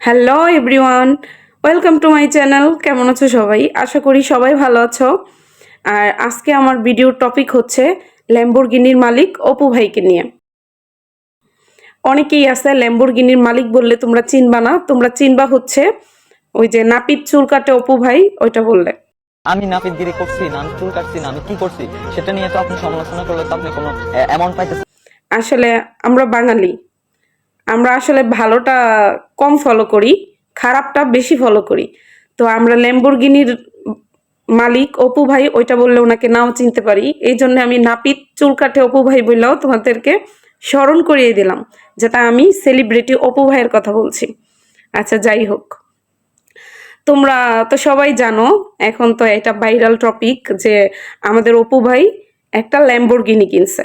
Hello everyone, welcome to my channel. কেমন আছো সবাই? আশা করি সবাই ভালো আছো। আর আজকে আমার ভিডিওর টপিক হচ্ছে ল্যাম্বরগিনির মালিক অপু ভাইকে নিয়ে। অনেকেই আছে ল্যাম্বরগিনির মালিক বললে তোমরা চিনবা না, তোমরা চিনবা হচ্ছে ওই যে নাপিত চুল কাটে অপু ভাই, ওইটা বললে। আমি নাপিতগিরি করছি না, আমি চুল কাটছি না, আমি কি করছি সেটা নিয়ে তো আপনি সমালোচনা করলে তো আপনি কোনো অ্যামাউন্ট পাইতেছেন। আসলে আমরা বাঙালি, আমরা আসলে ভালোটা কম ফলো করি, খারাপটা বেশি ফলো করি। তো আমরা ল্যাম্বরগিনির মালিক অপু ভাই ওইটা বললে ওনাকে নাও চিনতে পারি, এই জন্য আমি নাপিত চুল কাটে অপু ভাই বললেও তোমাদেরকে স্মরণ করিয়ে দিলাম, যেটা আমি সেলিব্রিটি অপু ভাইয়ের কথা বলছি। আচ্ছা, যাই হোক, তোমরা তো সবাই জানো, এখন তো এটা ভাইরাল টপিক যে আমাদের অপু ভাই একটা ল্যাম্বরগিনি কিনছে।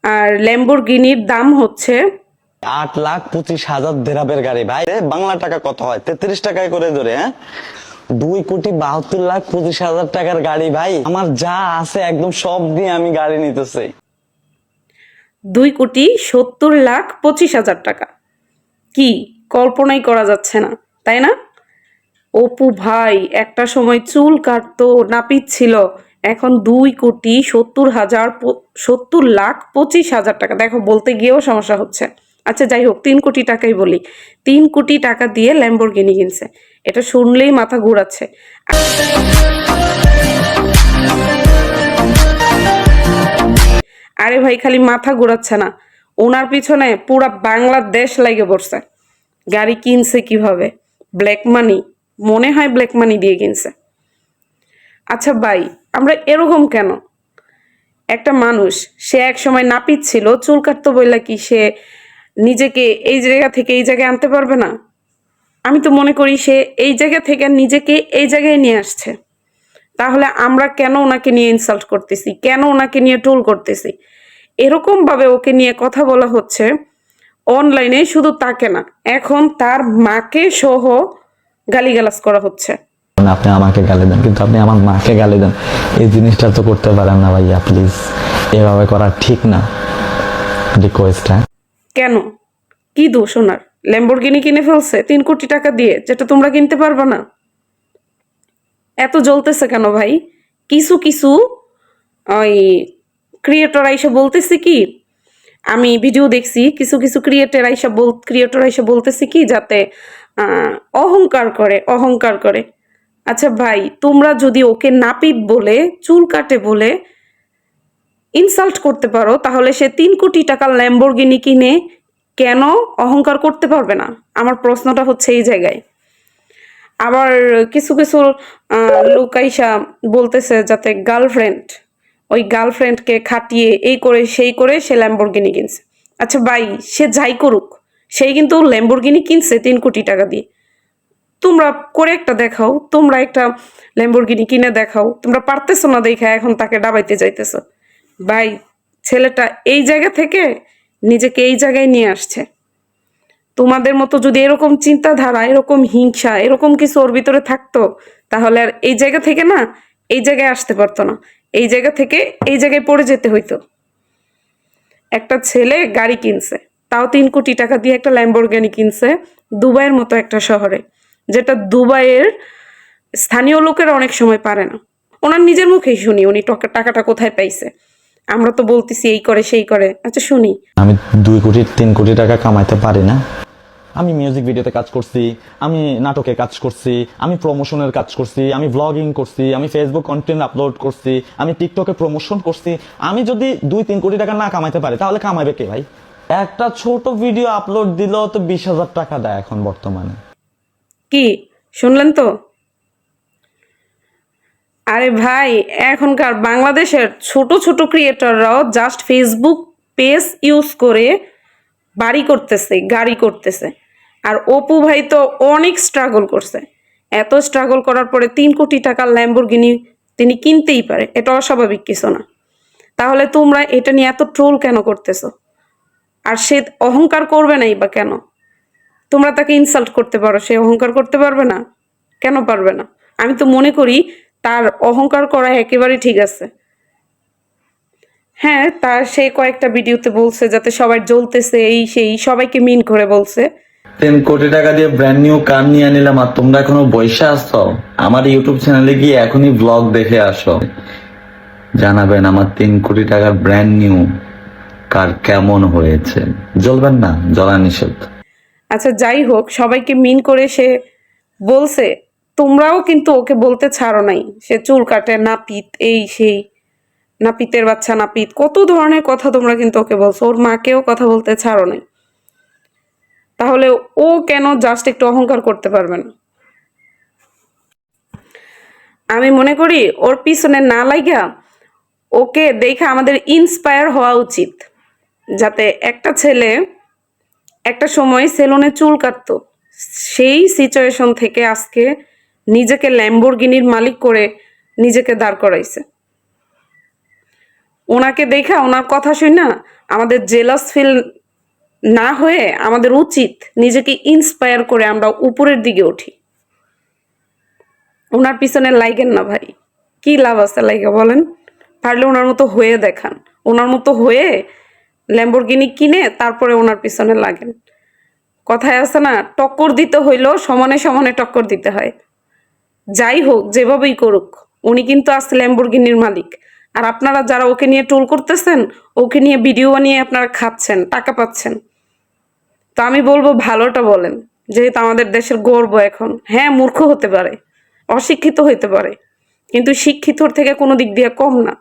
আর ল্যাম্বরগিনির দাম হচ্ছে 8,25,000 দেরাবের গাড়ি ভাই। বাংলা টাকা কত হয়? 33 টাকায় করে ধরে, হ্যাঁ, 2,72,25,000 টাকার গাড়ি ভাই। আমার যা আছে একদম সব দিয়ে আমি গাড়ি নিতেছি। 2,70,25,000 টাকা। কি কল্পনাই করা যাচ্ছে না, তাই না? অপু ভাই একটা সময় চুল কাটতো, নাপিত ছিল, এখন 2,70,25,000 টাকা। দেখো, বলতে গিয়েও সমস্যা হচ্ছে। আচ্ছা, যাই হোক, 3 কোটি টাকাই বলি। 3 কোটি টাকা দিয়ে ল্যাম্বরগিনি কিনছে, এটা শুনলেই মাথা ঘুরাচ্ছে। আরে ভাই, খালি মাথা ঘুরাচ্ছে না, ওনার পিছনে পুরা বাংলাদেশ লাগে পড়ছে। গাড়ি কিনছে কিভাবে? ব্ল্যাক মানি, মনে হয় ব্ল্যাক মানি দিয়ে কিনছে। আচ্ছা ভাই, আমরা এরকম কেন? একটা মানুষ, সে এক সময় নাপিত ছিল, চুল কাটতো বইলা কি সে নিজেকে এই জায়গা থেকে এই জায়গায় আনতে পারবে না? আমি তো মনে করি সে এই জায়গা থেকে নিজেকে এই জায়গায় নিয়ে আসছে। তাহলে আমরা কেন ওনাকে নিয়ে ইনসাল্ট করতেছি, কেন ওনাকে নিয়ে ট্রোল করতেছি? এরকম ভাবে ওকে নিয়ে কথা বলা হচ্ছে অনলাইনে, শুধু তাকে না, এখন তার মাকে সহ গালিগালাজ করা হচ্ছে। আপনি আমাকে গালি দেন কিন্তু আপনি আমার মাকে গালি দেন, এই জিনিসটা তো করতে পারেন না ভাইয়া, প্লিজ। এভাবে করা ঠিক না, রিকোয়েস্ট। হ্যাঁ, কেন? কি দোষ ওনার? ল্যাম্বরগিনি কিনে ফেলছে 3 কোটি টাকা দিয়ে, যেটা তোমরা কিনতে পারবে না। এত জ্বলতেছে কেন ভাই? কিছু কিছু ওই ক্রিয়েটর আইসা বলতেছে কি, আমি ভিডিও দেখছি, কিছু কিছু ক্রিয়েটর আইসা বলতেছে কি যাতে অহংকার করে, অহংকার করে। আচ্ছা ভাই, তোমরা যদি ওকে নাপিত বলে, চুল কাটে বলে ইনসাল্ট করতে পারো, তাহলে সে 3 কোটি টাকার ল্যাম্বরগিনি কিনে কেন অহংকার করতে পারবে না? আমার প্রশ্নটা হচ্ছে এই জায়গায়। আবার কিছু কিছু লোক আইসা বলতেছে যাতে ওই গার্লফ্রেন্ডকে খাটিয়ে এই করে সেই করে সে ল্যাম্বরগিনি কিনছে। আচ্ছা ভাই, সে যাই করুক, সেই কিন্তু ল্যাম্বরগিনি কিনছে 3 কোটি টাকা দিয়ে। তোমরা করে একটা দেখাও, তোমরা একটা ল্যাম্বরগিনি কিনে দেখাও। তোমরা পারতেছো না দেখা এখন তাকে ডাবাইতে যাইতেছো। ভাই, ছেলেটা এই জায়গা থেকে নিজেকে এই জায়গায় নিয়ে আসছে। তোমাদের মতো যদি এরকম চিন্তাধারা, এরকম হিংসা, এরকম কিছু ওর ভিতরে থাকতো, তাহলে আর এই জায়গা থেকে না এই জায়গায় আসতে পারতো না, এই জায়গা থেকে এই জায়গায় পড়ে যেতে হইতো। একটা ছেলে গাড়ি কিনছে, তাও 3 কোটি টাকা দিয়ে একটা ল্যাম্বরগিনি কিনছে, দুবাইয়ের মতো একটা শহরে, যেটা দুবাইয়ের স্থানীয় লোকেরা অনেক সময় পারে না। ওনার নিজের মুখেই শুনি উনি টাকাটা কোথায় পাইছে। আমরা তো বলতেছি এই করে সেই করে। আচ্ছা শুনি। আমি 2 কোটি 3 কোটি টাকা কামাইতে পারি না। আমি মিউজিক ভিডিওতে কাজ করছি, আমি নাটকে কাজ করছি, আমি প্রমোশনের কাজ করছি, আমি ব্লগিং করছি, আমি ফেসবুক কন্টেন্ট আপলোড করছি, আমি টিকটকে প্রমোশন করছি। আমি যদি 2-3 কোটি টাকা না কামাইতে পারি তাহলে কামাইবে কে ভাই? একটা ছোট ভিডিও আপলোড দিলেও তো 20,000 টাকা দেয় এখন বর্তমানে। কি শুনলেন তো? আরে ভাই, এখনকার বাংলাদেশের ছোট ছোট ক্রিয়েটররাও জাস্ট ফেসবুক পেজ ইউজ করে বাড়ি করতেছে, গাড়ি করতেছে। আর অপু ভাই তো অনেক স্ট্রাগল করছে। এত স্ট্রাগল করার পরে 3 কোটি টাকার ল্যাম্বরগিনি তিনি কিনতেই পারে, এটা অস্বাভাবিক কিছু না। তাহলে তোমরা এটা নিয়ে এত ট্রোল কেন করতেছো? আর সে অহংকার করবে নাই বা কেন? তোমরা তাকে ইনসাল্ট করতে পারো, সে অহংকার করতে পারবে না? কেন পারবে না? আমি তো মনে করি তার অহংকার করা একেবারেই ঠিক আছে। হ্যাঁ, তার সে কয়েকটা ভিডিওতে বলছে যাতে সবাই জ্বলতেছে, এই সেই সবাইকে মিন করে বলছে। 3 কোটি টাকা দিয়ে ব্র্যান্ড নিউ কার নিয়ে নিলাম আর তোমরা এখনো বসে আসছো। আমার ইউটিউব চ্যানেলে গিয়ে এখনই ব্লগ দেখে আসো, জানাবেন আমার 3 কোটি টাকার ব্র্যান্ড নিউ কার কেমন হয়েছে। জ্বলবেন না, জ্বলা নিষেধ। আচ্ছা যাই হোক, সবাইকে মিন করে সে বলছে, তোমরাও কিন্তু ওকে বলতে ছাড়ো নাই সে চুল কাটে, নাপিত, এই সেই, নাপিতের বাচ্চা, নাপিত, কত ধরনের কথা তোমরা কিন্তু ওকে বলছো। ওর মাকেও কথা বলতে ছাড়ো নাই। তাহলে ও কেন জাস্ট একটু অহংকার করতে পারবে না? আমি মনে করি ওর পিছনে না লাইগা ওকে দেখে আমাদের ইন্সপায়ার হওয়া উচিত, যাতে একটা ছেলে একটা সময় সেলুনে চুল কাটতো, সেই সিচুয়েশন থেকে আজকে নিজেকে ল্যাম্বরগিনির মালিক করে নিজেকে দাঁড় করাইছে। ওনাকে দেখা, ওনার কথা শুনে না আমাদের জেলাস ফিল না হয়ে আমাদের উচিত নিজেকে ইন্সপায়ার করে আমরা উপরের দিকে উঠি। ওনার পিছনে লাইগেন না ভাই, কি লাভ আছে লাইগা বলেন? পারলে ওনার মতো হয়ে দেখান, ওনার মতো হয়ে ল্যাম্বরগিনি কিনে তারপরে ওনার পিছনে লাগেন। কথায় আছে না, টক্কর দিতে হইলেও সমানে সমানে টক্কর দিতে হয়। যাই হোক, যেভাবেই করুক, উনি কিন্তু আজ ল্যাম্বরগিনির মালিক। আর আপনারা যারা ওকে নিয়ে ট্রোল করতেছেন, ওকে নিয়ে ভিডিও বানিয়ে আপনারা খাচ্ছেন, টাকা পাচ্ছেন, তো আমি বলবো ভালোটা বলেন, যেহেতু আমাদের দেশের গর্ব এখন। হ্যাঁ, মূর্খ হতে পারে, অশিক্ষিত হইতে পারে, কিন্তু শিক্ষিতর থেকে কোনো দিক দিয়ে কম না।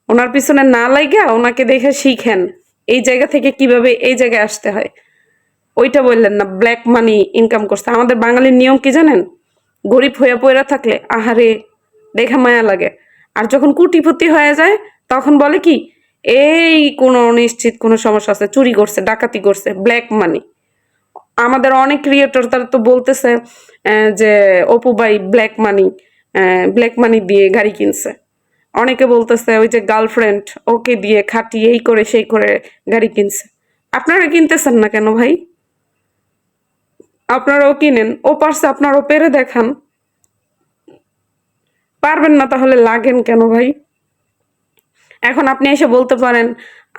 ওনার পিছনে না লাইগা ওনাকে দেখে শিখেন এই জায়গা থেকে কিভাবে এই জায়গায় আসতে হয়। ওইটা বললেন না ব্ল্যাক মানি ইনকাম করছে। আমাদের বাঙালির নিয়ম কি জানেন? গরিব হয়ে পড়ে থাকলে আহারে দেখা মায়া লাগে, আর যখন কোটিপতি হয়ে যায় তখন বলে কি, এই কোনো অনিশ্চিত কোনো সমস্যা আছে, চুরি করছে, ডাকাতি করছে, ব্ল্যাক মানি। আমাদের অনেক ক্রিয়েটর তারা তো বলতেছে যে অপু ভাই ব্ল্যাক মানি দিয়ে গাড়ি কিনছে। অনেকে বলতেছে ওই যে গার্লফ্রেন্ড ওকে দিয়ে খাটিয়ে এই করে সেই করে গাড়ি কিনছে। আপনারা কিনতেছেন না কেন ভাই? আপনারাও কিনেন, ও পারছে আপনারাও পেরে দেখান। পারবেন না তাহলে লাগেন কেন ভাই? এখন আপনি এসে বলতে পারেন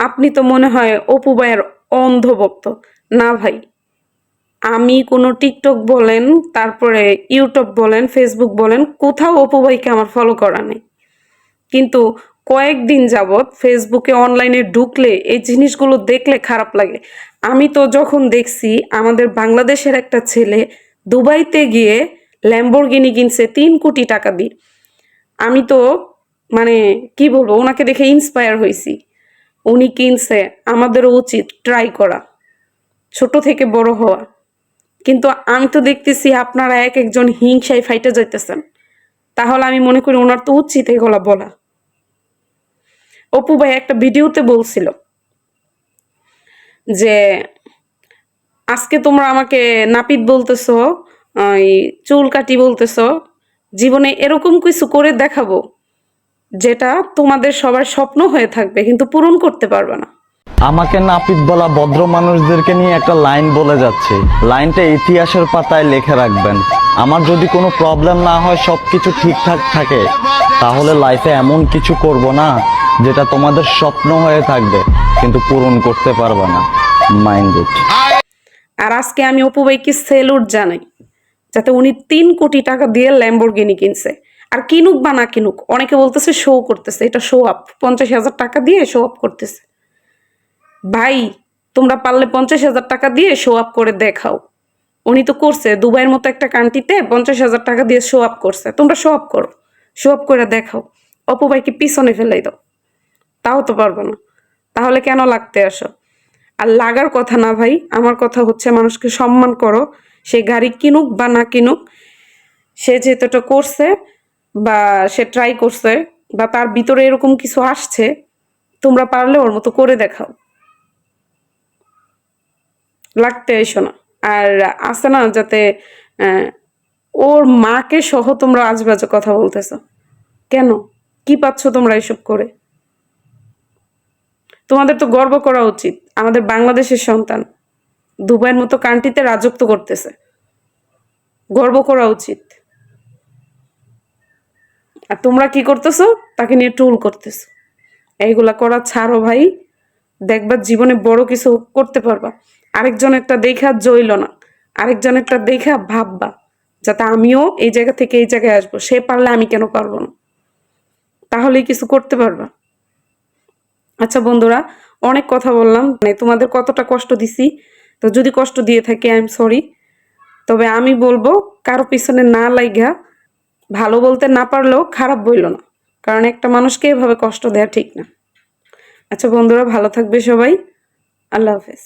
আপনি তো মনে হয় অপু ভাইয়ের অন্ধভক্ত। না ভাই, আমি কোনো টিকটক বলেন, তারপরে ইউটিউব বলেন, ফেসবুক বলেন, কোথাও অপু ভাইকে আমার ফলো করা নেই। কিন্তু কয়েকদিন যাবৎ ফেসবুকে অনলাইনে ঢুকলে এই জিনিসগুলো দেখলে খারাপ লাগে। আমি তো যখন দেখছি আমাদের বাংলাদেশের একটা ছেলে দুবাইতে গিয়ে ল্যাম্বরগিনি কিনছে 3 কোটি টাকা দিয়ে, আমি তো মানে কি বলবো, ওনাকে দেখে ইন্সপায়ার হয়েছি। উনি কিনছে, আমাদেরও উচিত ট্রাই করা, ছোট থেকে বড় হওয়া। কিন্তু আমি তো দেখতেছি আপনারা এক একজন হিংসায় ফাইটে যাইতেছেন। তাহলে আমি মনে করি ওনার তো উচিত এগুলা বলা। অপু ভাই একটা ভিডিওতে বলছিল যে আজকে তোমরা আমাকে নাপিত বলতেছো, এই চুল কাটি বলতেছো, জীবনে এরকম কিছু করে দেখাবো যেটা তোমাদের সবার স্বপ্ন হয়ে থাকবে কিন্তু পূরণ করতে পারবে না। আমাকে নাপিত বলা ভদ্র মানুষদেরকে নিয়ে একটা লাইন বলে যাচ্ছে, লাইনটা ইতিহাসের পাতায় লিখে রাখবেন। আমার যদি কোনো প্রবলেম না হয়, সবকিছু ঠিকঠাক থাকে, তাহলে লাইফে এমন কিছু করব না যেটা তোমাদের স্বপ্ন হয়ে থাকবে কিন্তু পূরণ করতে পারবে না। Mind it. আর আজকে আমি অপু ভাইকে সেলুট জানাই, যাতে উনি 3 কোটি টাকা দিয়ে ল্যাম্বরগিনি কিনছে। আর কিনুক বা না কিনুক, অনেকে বলতেছে শো করতেছে, এটা শো আপ, 50,000 টাকা দিয়ে শো আপ করতেছে। ভাই, তোমরা পারলে 50,000 টাকা দিয়ে শো আপ করে দেখাও। উনি তো করছে দুবাইয়ের মতো একটা কান্ট্রিতে 50,000 টাকা দিয়ে শো আপ করছে। তোমরা শো আপ করো, শো আপ করে দেখাও। অপু ভাইকে পিছনে ফেলাই দাও, তাও তো পারবো না। তাহলে কেন লাগতে আসো? আর লাগার কথা না ভাই, আমার কথা হচ্ছে মানুষকে সম্মান করো। সে গাড়ি কিনুক বা না কিনুক, সে যেহেতুটা করছে বা সে ট্রাই করছে বা তার ভিতরে এরকম কিছু আসছে, তোমরা পারলে ওর মতো করে দেখাও, লাগতে এসো না। আর আছে না যাতে ওর মাকে সহ তোমরা আজেবাজে কথা বলতেছো কেন? কি পাচ্ছ তোমরা এসব করে? তোমাদের তো গর্ব করা উচিত, আমাদের বাংলাদেশের সন্তান দুবাইয়ের মতো কান্ট্রিতে রাজত্ব করতেছে, গর্ব করা উচিত। আর তোমরা কি করতেছো? তাকে নিয়ে ট্রোল করতেছো। এইগুলা করা ছাড়ো ভাই, দেখবা জীবনে বড় কিছু করতে পারবা। আরেকজনেরটা দেখা জইল না, আরেকজনেরটা দেখা ভাববা যাতে আমিও এই জায়গা থেকে এই জায়গায় আসবো, সে পারলে আমি কেন পারবো না, তাহলেই কিছু করতে পারবা। আচ্ছা বন্ধুরা, অনেক কথা বললাম, মানে তোমাদের কতটা কষ্ট দিছি, তো যদি কষ্ট দিয়ে থাকি আই এম সরি। তবে আমি বলবো কারো পিছনে না লাইগা, ভালো বলতে না পারলেও খারাপ বইল না, কারণ একটা মানুষকে এভাবে কষ্ট দেওয়া ঠিক না। আচ্ছা বন্ধুরা, ভালো থাকবে সবাই, আল্লাহ হাফেজ।